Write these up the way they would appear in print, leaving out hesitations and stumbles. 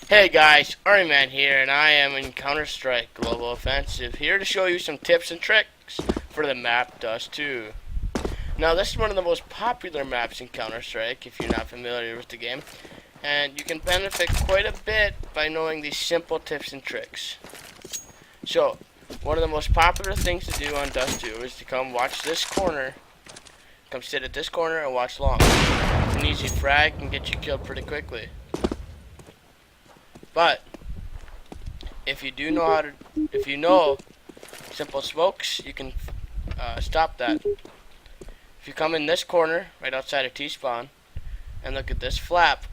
Hey guys, Army here, and I am in Counter-Strike Global Offensive, here to show you some tips and tricks for the map Dust 2. Now, this is one of the most popular maps in Counter-Strike, if you're not familiar with the game, and you can benefit quite a bit by knowing these simple tips and tricks. So, one of the most popular things to do on Dust 2 is to come watch this corner, come sit at this corner and watch long. It's an easy frag, can get you killed pretty quickly. But if you know simple smokes, you can stop that. If you come in this corner, right outside of T-spawn, and look at this flap,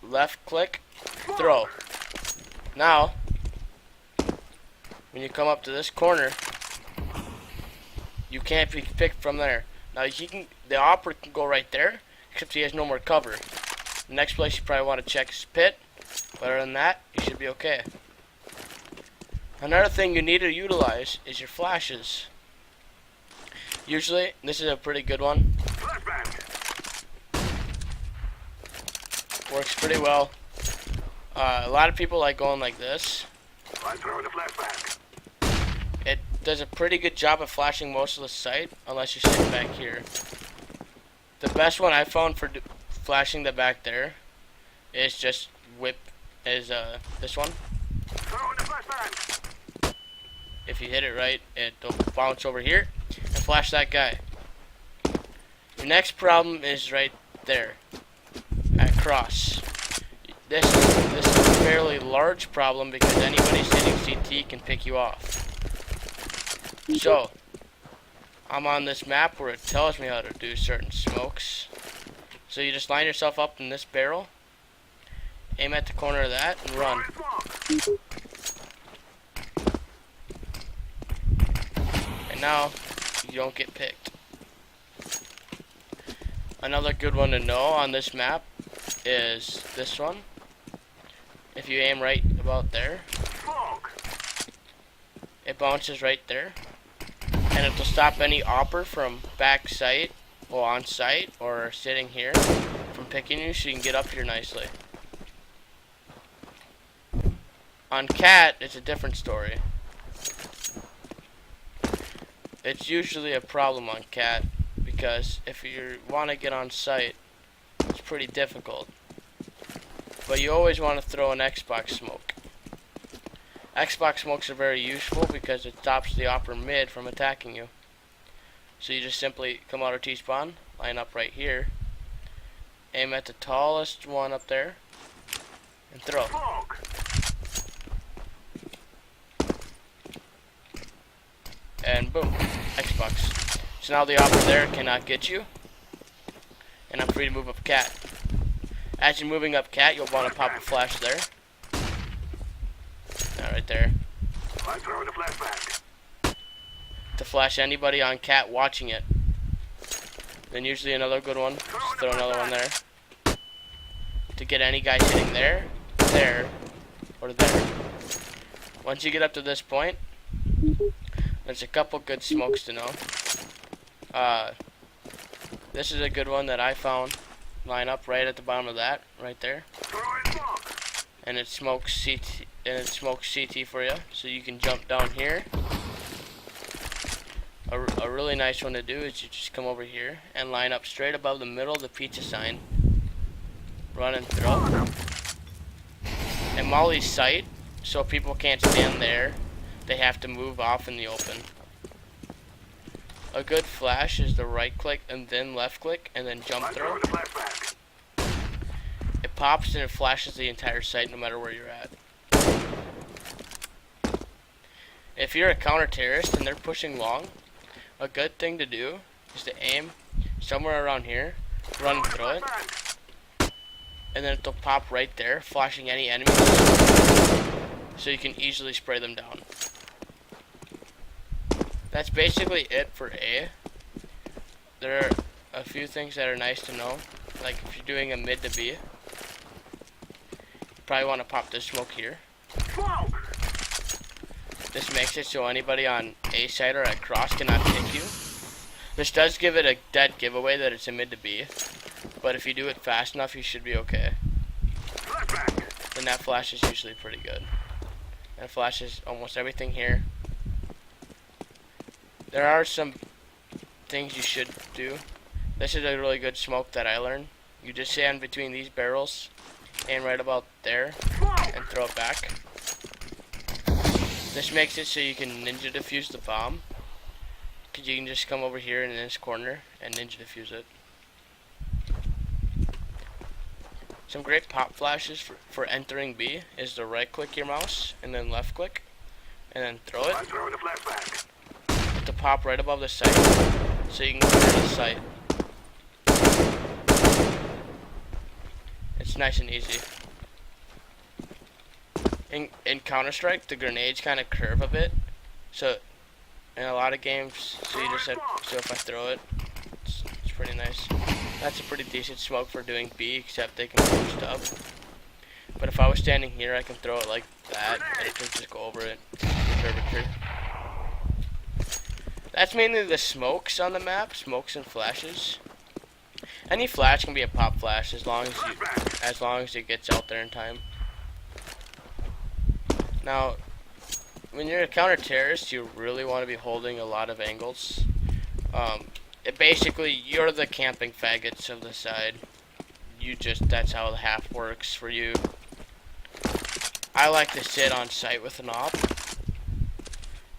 left click, throw. Now, when you come up to this corner, you can't be picked from there. Now the opera can go right there, except he has no more cover. The next place you probably want to check is pit, but other than that, you should be okay. Another thing you need to utilize is your flashes. Usually, this is a pretty good one. Works pretty well. A lot of people like going like this. It does a pretty good job of flashing most of the site, unless you're sitting back here. The best one I found for flashing the back there is just this one. If you hit it right, it'll bounce over here and flash that guy. Your next problem is right there at cross. This is a fairly large problem because anybody sitting CT can pick you off. So I'm on this map where it tells me how to do certain smokes. So you just line yourself up in this barrel, aim at the corner of that, and run. And now, you don't get picked. Another good one to know on this map is this one. If you aim right about there, it bounces right there, and it'll stop any opper from back sight, or on site, or sitting here from picking you, so you can get up here nicely. On cat, it's a different story. It's usually a problem on cat because if you want to get on site, it's pretty difficult. But you always want to throw an Xbox smoke. Xbox smokes are very useful because it stops the upper mid from attacking you. So you just simply come out of T-spawn, line up right here, aim at the tallest one up there, and throw. And boom, Xbox. So now the opper there cannot get you, and I'm free to move up cat. As you're moving up cat, you'll want to pop a flash there. Right there. To flash anybody on cat watching it. Then usually another good one. Just throw another one there. To get any guy sitting there, there, or there. Once you get up to this point, there's a couple good smokes to know. This is a good one that I found. Line up right at the bottom of that, right there. And it smokes CT for you, so you can jump down here. A really nice one to do is you just come over here and line up straight above the middle of the pizza sign. Run and throw. And Molly's sight, so people can't stand there. They have to move off in the open. A good flash is the right click and then left click and then jump throw. It pops and it flashes the entire site no matter where you're at. If you're a counter-terrorist and they're pushing long, a good thing to do is to aim somewhere around here, run and throw it, and then it'll pop right there, flashing any enemy, so you can easily spray them down. That's basically it for A. There are a few things that are nice to know, like if you're doing a mid to B, you probably want to pop this smoke here. This makes it so anybody on A side or at cross cannot hit you. This does give it a dead giveaway that it's a mid to B, but if you do it fast enough, you should be okay. then that flash is usually pretty good. And it flashes almost everything here. There are some things you should do. This is a really good smoke that I learned. You just stand between these barrels and right about there and throw it back. This makes it so you can ninja defuse the bomb. Because you can just come over here in this corner and ninja defuse it. Some great pop flashes for entering B is to right click your mouse and then left click and then throw it. To pop right above the sight so you can clear the sight. It's nice and easy. In Counter-Strike, the grenades kind of curve a bit, so in a lot of games, so if I throw it, it's pretty nice. That's a pretty decent smoke for doing B, except they can boost up. But if I was standing here, I can throw it like that, and it can just go over it. The curvature. That's mainly the smokes on the map, smokes and flashes. Any flash can be a pop flash as long as it gets out there in time. Now, when you're a counter-terrorist, you really want to be holding a lot of angles. Basically, you're the camping faggots of the side. That's how the half works for you. I like to sit on site with an op.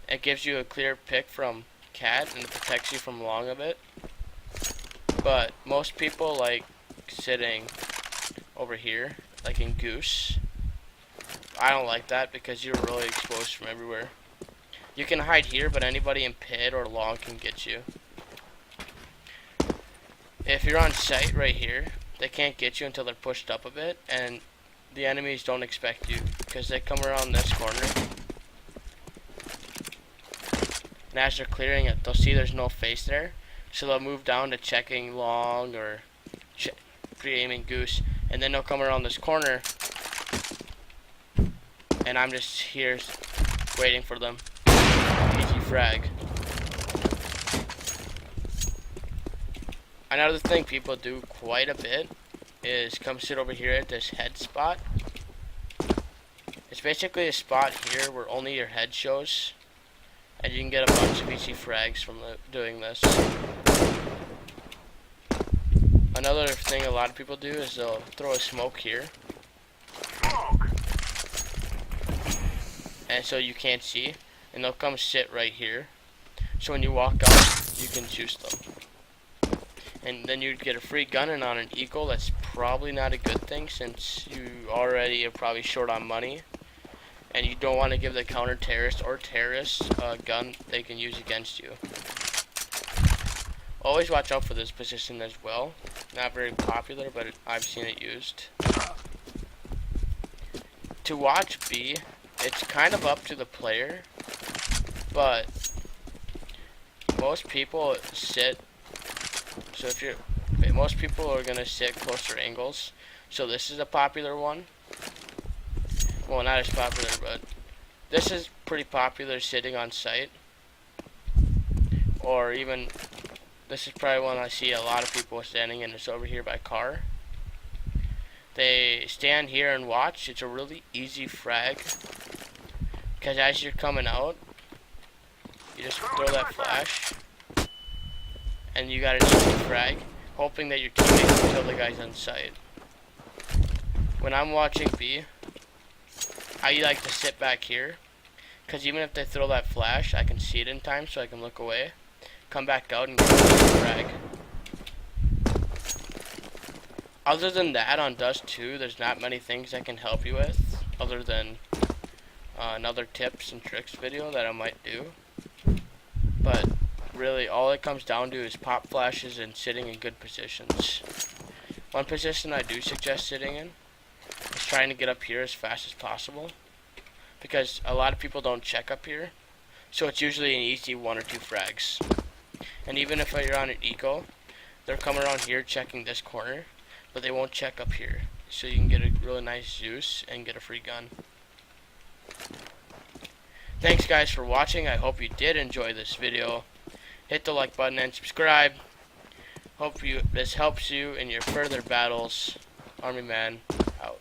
It gives you a clear pick from cat and it protects you from long a bit. But most people like sitting over here, like in Goose. I don't like that because you're really exposed from everywhere. You can hide here, but anybody in pit or long can get you. If you're on site right here, they can't get you until they're pushed up a bit, and the enemies don't expect you because they come around this corner. And as they're clearing it, they'll see there's no face there, so they'll move down to checking long or pre-aiming Goose, and then they'll come around this corner, and I'm just here waiting for them. Easy frag. Another thing people do quite a bit is come sit over here at this head spot. It's basically a spot here where only your head shows, and you can get a bunch of easy frags from doing this. Another thing a lot of people do is they'll throw a smoke here. And so you can't see, and they'll come sit right here. So when you walk up, you can juice them. And then you'd get a free gun, and on an equal, that's probably not a good thing since you already are probably short on money. And you don't want to give the counter-terrorist or terrorist a gun they can use against you. Always watch out for this position as well. Not very popular, but I've seen it used. To watch B, it's kind of up to the player, but most people sit. So most people are gonna sit closer angles. So this is a popular one. Well, not as popular, but this is pretty popular sitting on site. Or even, this is probably one I see a lot of people standing in. It's over here by car. They stand here and watch. It's a really easy frag. Because as you're coming out, you just throw that flash. And you got an easy frag, hoping that your teammate can kill the guys on site. When I'm watching B, I like to sit back here, because even if they throw that flash, I can see it in time so I can look away, come back out and get a frag. Other than that, on Dust 2, there's not many things I can help you with, other than another tips and tricks video that I might do. But really, all it comes down to is pop flashes and sitting in good positions. One position I do suggest sitting in is trying to get up here as fast as possible, because a lot of people don't check up here, so it's usually an easy 1 or 2 frags. And even if you're on an eco, they'll come around here checking this corner, but they won't check up here, so you can get a really nice Zeus and get a free gun. Thanks guys for watching. I hope you did enjoy this video. Hit the like button and subscribe. Hope this helps you in your further battles. Army Man out.